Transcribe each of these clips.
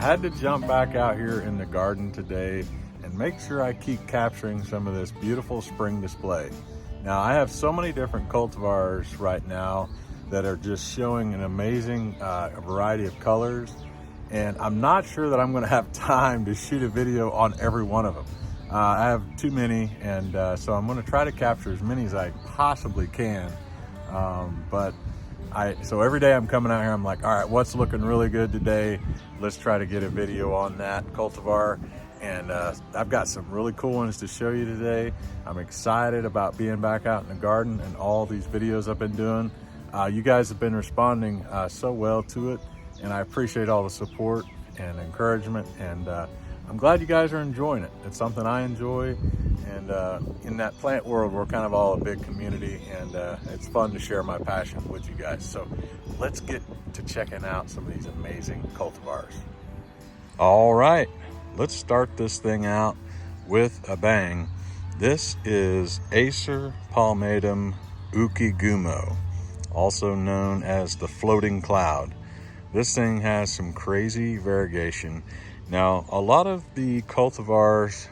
had to jump back out here in the garden today and make sure I keep capturing some of this beautiful spring display. Now, I have so many different cultivars right now that are just showing an amazing variety of colors, and I'm not sure that I'm going to have time to shoot a video on every one of them. I have too many, and so I'm going to try to capture as many as I possibly can. So every day I'm coming out here, I'm like, all right, what's looking really good today? Let's try to get a video on that cultivar. And I've got some really cool ones to show you today. I'm excited about being back out in the garden and all these videos I've been doing. You guys have been responding so well to it, and I appreciate all the support and encouragement, and I'm glad you guys are enjoying it. It's something I enjoy, and in that plant world, we're kind of all a big community, and it's fun to share my passion with you guys. So let's get to checking out some of these amazing cultivars. All right, let's start this thing out with a bang. This is Acer palmatum ukigumo, also known as the floating cloud. This thing has some crazy variegation. Now, a lot of the cultivars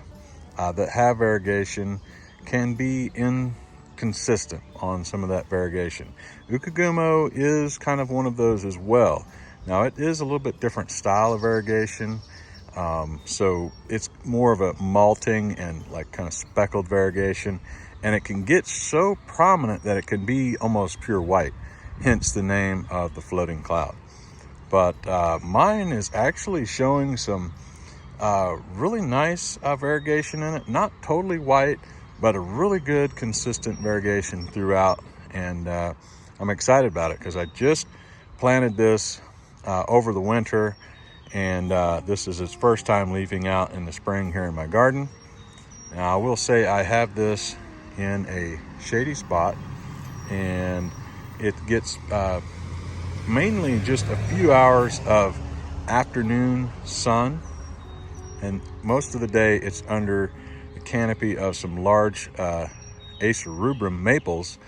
that have variegation can be inconsistent on some of that variegation. Ukigumo is kind of one of those as well. Now, it is a little bit different style of variegation. So it's more of a malting and like kind of speckled variegation, and it can get so prominent that it can be almost pure white, hence the name of the floating cloud. But mine is actually showing some really nice variegation in it. Not totally white, but a really good consistent variegation throughout. And I'm excited about it because I just planted this over the winter, and this is its first time leafing out in the spring here in my garden. Now, I will say I have this in a shady spot, and it gets mainly just a few hours of afternoon sun, and most of the day it's under the canopy of some large Acer rubrum maples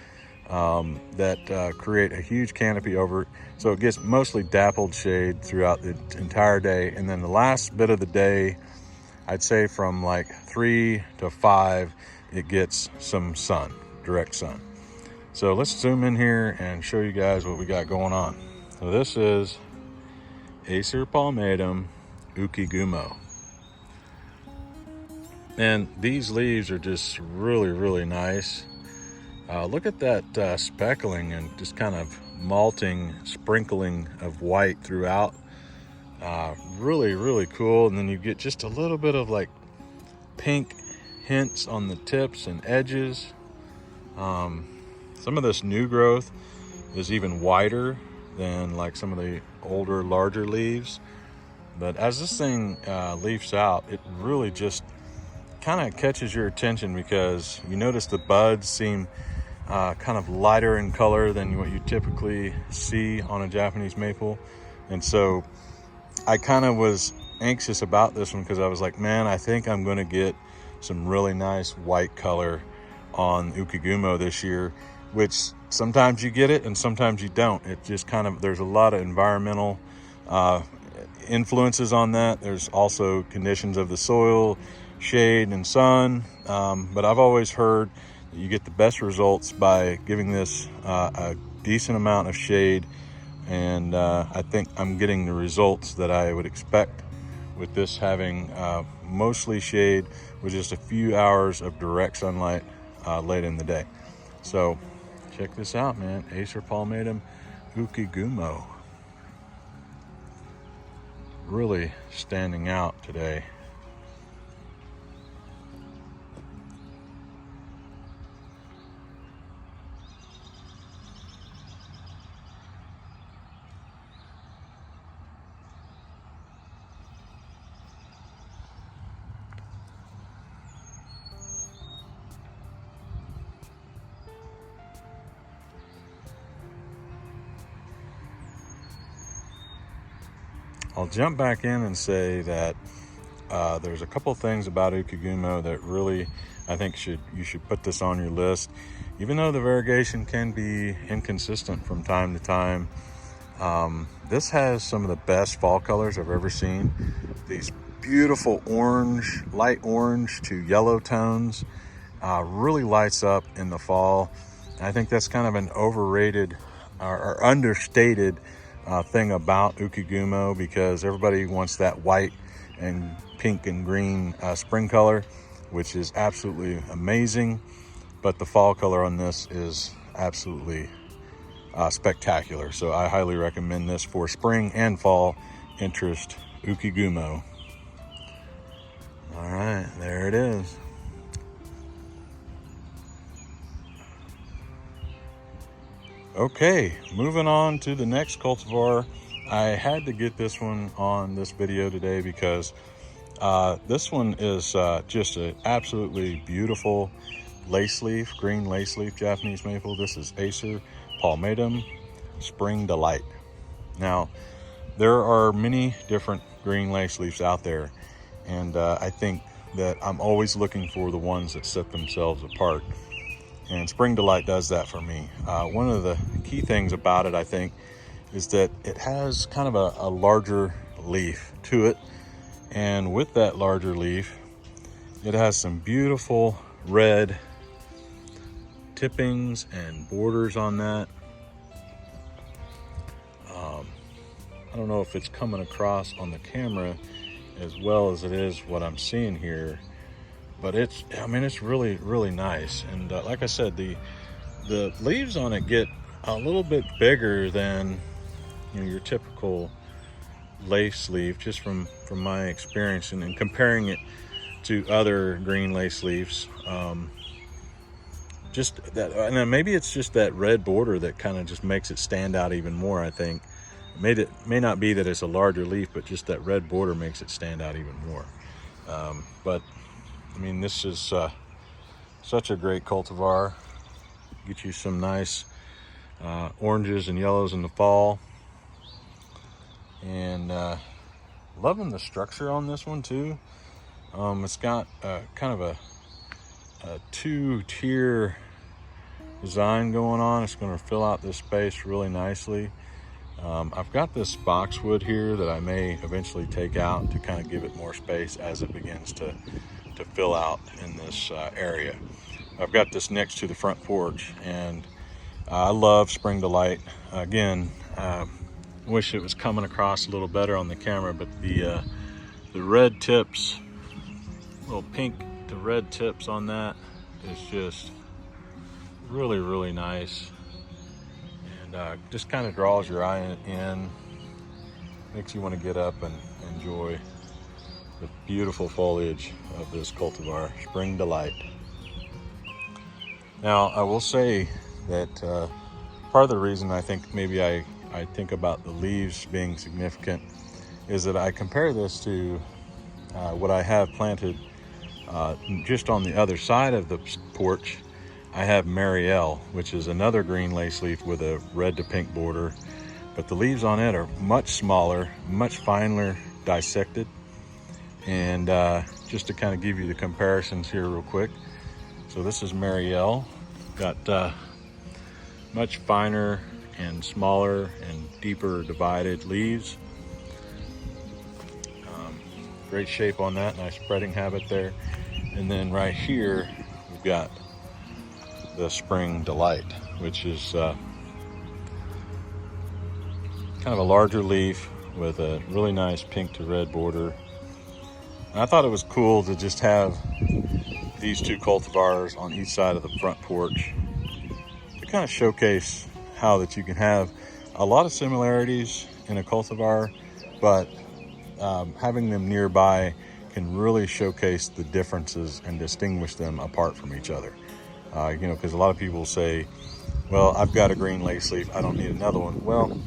that create a huge canopy over it. So it gets mostly dappled shade throughout the entire day, and then the last bit of the day, I'd say from like 3 to 5, it gets some sun, direct sun. So let's zoom in here and show you guys what we got going on. So this is Acer palmatum ukigumo. And these leaves are just really, really nice. Look at that speckling and just kind of malting, sprinkling of white throughout. Really, really cool. And then you get just a little bit of like pink hints on the tips and edges. Some of this new growth is even whiter than like some of the older, larger leaves. But as this thing leaves out, it really just kind of catches your attention because you notice the buds seem kind of lighter in color than what you typically see on a Japanese maple. And so I kind of was anxious about this one because I was like, man, I think I'm going to get some really nice white color on ukigumo this year, which sometimes you get it and sometimes you don't. It just kind of, there's a lot of environmental influences on that. There's also conditions of the soil, shade, and sun. But I've always heard that you get the best results by giving this a decent amount of shade. And I think I'm getting the results that I would expect with this having mostly shade with just a few hours of direct sunlight late in the day. So check this out, man. Acer palmatum ukigumo. Really standing out today. I'll jump back in and say that there's a couple things about ukigumo that really I think you should put this on your list. Even though the variegation can be inconsistent from time to time, This has some of the best fall colors I've ever seen. These beautiful orange, light orange to yellow tones, really lights up in the fall. I think that's kind of an overrated or understated thing about ukigumo, because everybody wants that white and pink and green spring color, which is absolutely amazing. But the fall color on this is absolutely spectacular. So I highly recommend this for spring and fall interest, ukigumo. All right, there it is. Okay, moving on to the next cultivar. I had to get this one on this video today because this one is just an absolutely beautiful lace leaf, green lace leaf Japanese maple. This is Acer palmatum Spring Delight. Now, there are many different green lace leaves out there, and I think that I'm always looking for the ones that set themselves apart. And Spring Delight does that for me. One of the key things about it, I think, is that it has kind of a larger leaf to it. And with that larger leaf, it has some beautiful red tippings and borders on that. I don't know if it's coming across on the camera as well as it is what I'm seeing here, but it's really, really nice. And like I said, the leaves on it get a little bit bigger than, you know, your typical lace leaf, just from my experience and comparing it to other green lace leaves. Just that, and then maybe it's just that red border that kind of just makes it stand out even more. I think it may not be that it's a larger leaf, but just that red border makes it stand out even more. But I mean, this is such a great cultivar. Get you some nice oranges and yellows in the fall. And loving the structure on this one too. It's got kind of a two-tier design going on. It's going to fill out this space really nicely. I've got this boxwood here that I may eventually take out to kind of give it more space as it begins to fill out in this area. I've got this next to the front porch, and I love Spring Delight. Again, wish it was coming across a little better on the camera, but the red tips, little pink to red tips on that is just really, really nice. And just kind of draws your eye in, makes you want to get up and enjoy the beautiful foliage of this cultivar, Spring Delight. Now, I will say that part of the reason I think maybe I think about the leaves being significant is that I compare this to what I have planted just on the other side of the porch. I have Marielle, which is another green lace leaf with a red to pink border, but the leaves on it are much smaller, much finer dissected. And just to kind of give you the comparisons here real quick. So this is Marielle, got much finer and smaller and deeper divided leaves. Great shape on that, nice spreading habit there. And then right here, we've got the Spring Delight, which is kind of a larger leaf with a really nice pink to red border. And I thought it was cool to just have these two cultivars on each side of the front porch to kind of showcase how that you can have a lot of similarities in a cultivar, but having them nearby can really showcase the differences and distinguish them apart from each other. You know, because a lot of people say, well, I've got a green lace leaf, I don't need another one. Well,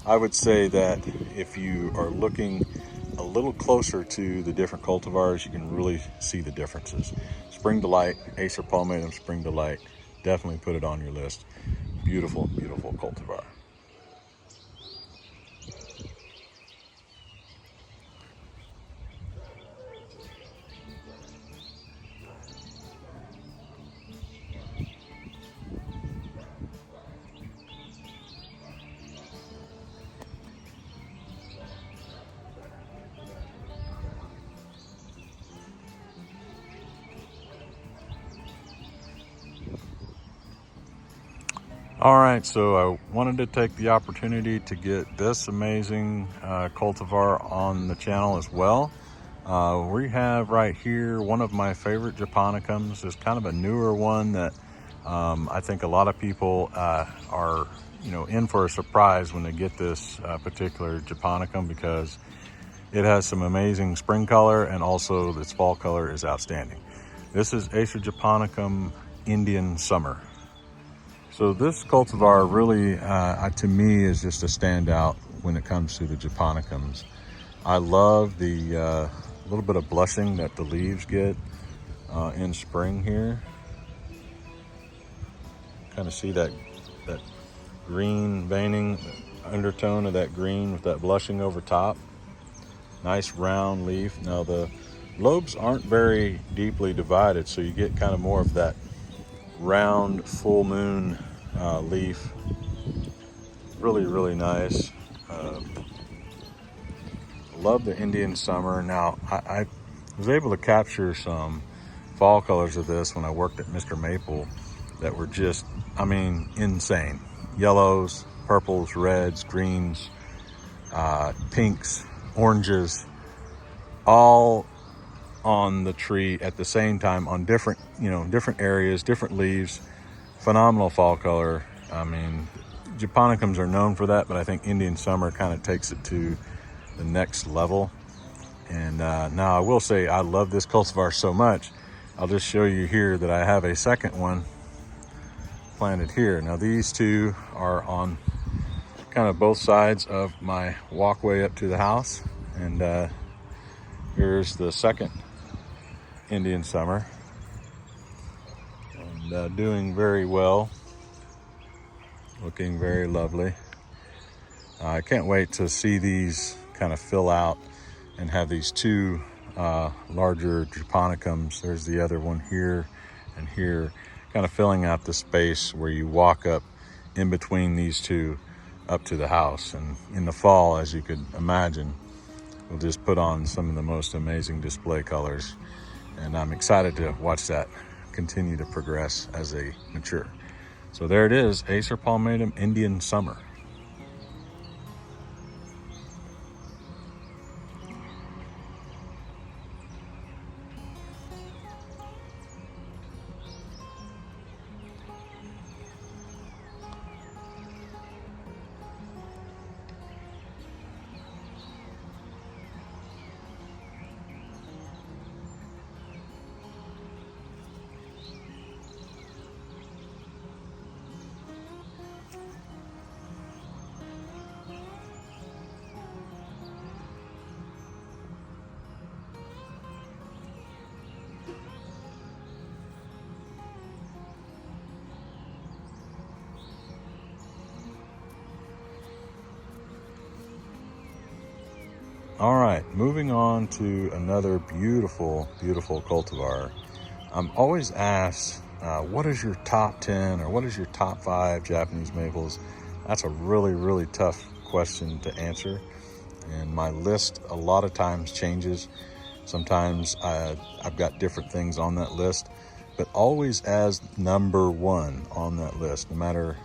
I would say that if you are looking a little closer to the different cultivars, you can really see the differences. Spring Delight, Acer palmatum Spring Delight, definitely put it on your list. Beautiful, beautiful cultivar. All right, so I wanted to take the opportunity to get this amazing cultivar on the channel as well. We have right here one of my favorite japonicums. It's kind of a newer one that I think a lot of people are in for a surprise when they get this particular japonicum, because it has some amazing spring color and also its fall color is outstanding. This is Acer japonicum Indian Summer. So this cultivar really, to me, is just a standout when it comes to the japonicums. I love the little bit of blushing that the leaves get in spring here. Kind of see that green veining undertone of that green with that blushing over top. Nice round leaf. Now the lobes aren't very deeply divided, so you get kind of more of that round full moon leaf. Really nice. Love the Indian Summer. Now I was able to capture some fall colors of this when I worked at Mr. Maple that were just, I mean, insane. Yellows, purples, reds, greens, pinks, oranges, all on the tree at the same time on different areas, different leaves. Phenomenal fall color. I mean, japonicums are known for that, but I think Indian Summer kind of takes it to the next level. And now I will say I love this cultivar so much, I'll just show you here that I have a second one planted here. Now these two are on kind of both sides of my walkway up to the house, and here's the second Indian Summer, and doing very well, looking very lovely. I can't wait to see these kind of fill out and have these two larger japonicums. There's the other one here and here, kind of filling out the space where you walk up in between these two up to the house. And in the fall, as you could imagine, we'll just put on some of the most amazing display colors. And I'm excited to watch that continue to progress as they mature. So there it is, Acer palmatum Indian Summer. All right, moving on to another beautiful cultivar. I'm always asked, what is your top 10 or what is your top 5 Japanese maples? That's a really tough question to answer. And my list a lot of times changes. Sometimes I've got different things on that list, but always as number 1 on that list, no matter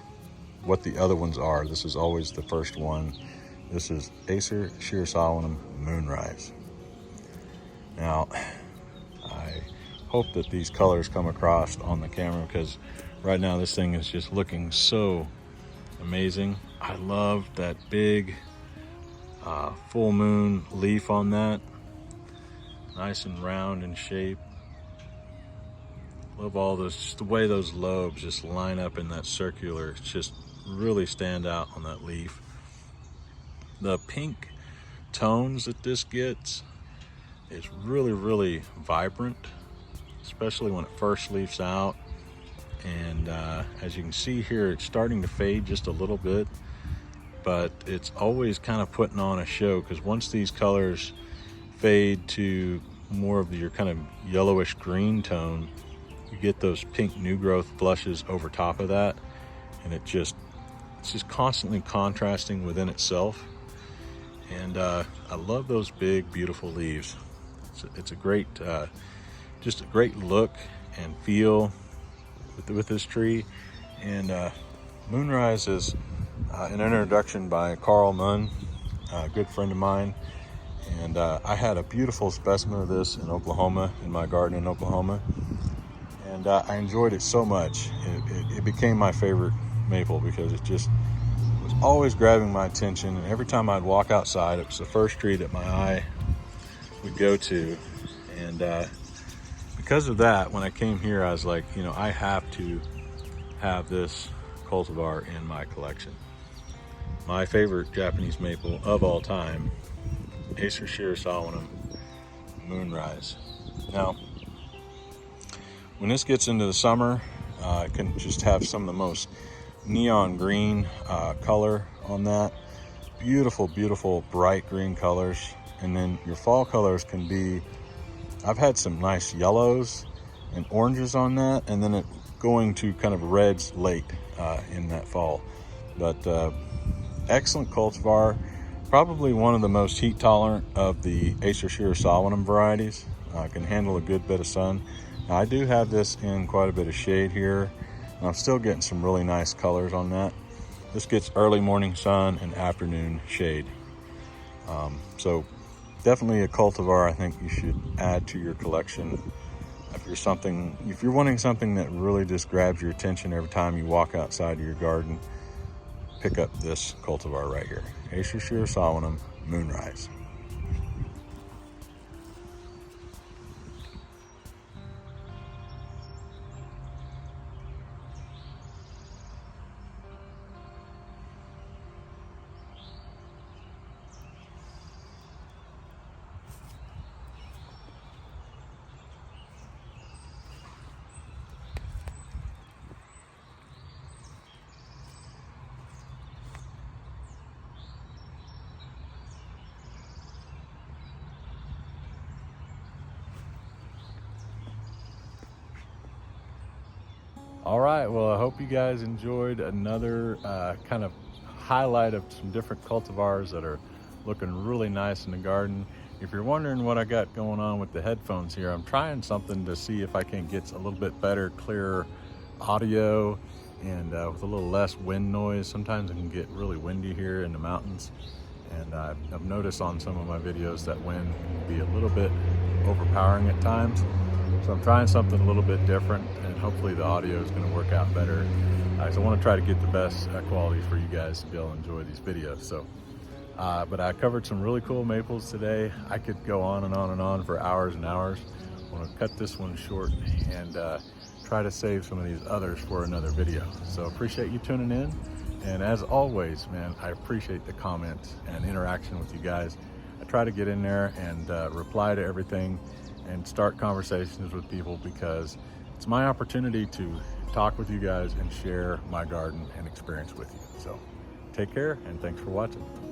what the other ones are, this is always the first one. This is Acer solum moonrise. Now, I hope that these colors come across on the camera, because right now this thing is just looking so amazing. I love that big full moon leaf on that. Nice and round in shape. Love all this, just the way those lobes just line up in that circular. It's just really stand out on that leaf. The pink tones that this gets is really vibrant, especially when it first leaves out. And as you can see here, it's starting to fade just a little bit, but it's always kind of putting on a show, because once these colors fade to more of your kind of yellowish green tone, you get those pink new growth blushes over top of that, and it's just constantly contrasting within itself. And I love those big beautiful leaves. It's a great just a great look and feel with this tree. And Moonrise is an introduction by Carl Munn, a good friend of mine. And I had a beautiful specimen of this in Oklahoma, in my garden in Oklahoma. And I enjoyed it so much. It became my favorite maple because it just was always grabbing my attention. And every time I'd walk outside, it was the first tree that my eye would go to. And because of that, when I came here, I was like, you know, I have to have this cultivar in my collection. My favorite Japanese maple of all time, Acer solum, moonrise. Now, when this gets into the summer, it can just have some of the most neon green color on that. Beautiful, beautiful bright green colors. And then your fall colors can be, I've had some nice yellows and oranges on that, and then it going to kind of reds late in that fall. But excellent cultivar, probably one of the most heat tolerant of the Acer solum varieties. Can handle a good bit of sun. Now, I do have this in quite a bit of shade here, and I'm still getting some really nice colors on that. This gets early morning sun and afternoon shade. So definitely a cultivar I think you should add to your collection. If you're wanting something that really just grabs your attention every time you walk outside of your garden, pick up this cultivar right here, Acer solum, moonrise. All right, well, I hope you guys enjoyed another kind of highlight of some different cultivars that are looking really nice in the garden. If you're wondering what I got going on with the headphones here, I'm trying something to see if I can get a little bit better, clearer audio and with a little less wind noise. Sometimes it can get really windy here in the mountains. And I've noticed on some of my videos that wind can be a little bit overpowering at times. So I'm trying something a little bit different, and hopefully the audio is going to work out better. So I want to try to get the best quality for you guys to be able to enjoy these videos. So, but I covered some really cool maples today. I could go on and on and on for hours and hours. I want to cut this one short and try to save some of these others for another video. So appreciate you tuning in. And as always, man, I appreciate the comments and interaction with you guys. I try to get in there and reply to everything and start conversations with people because it's my opportunity to talk with you guys and share my garden and experience with you. So take care and thanks for watching.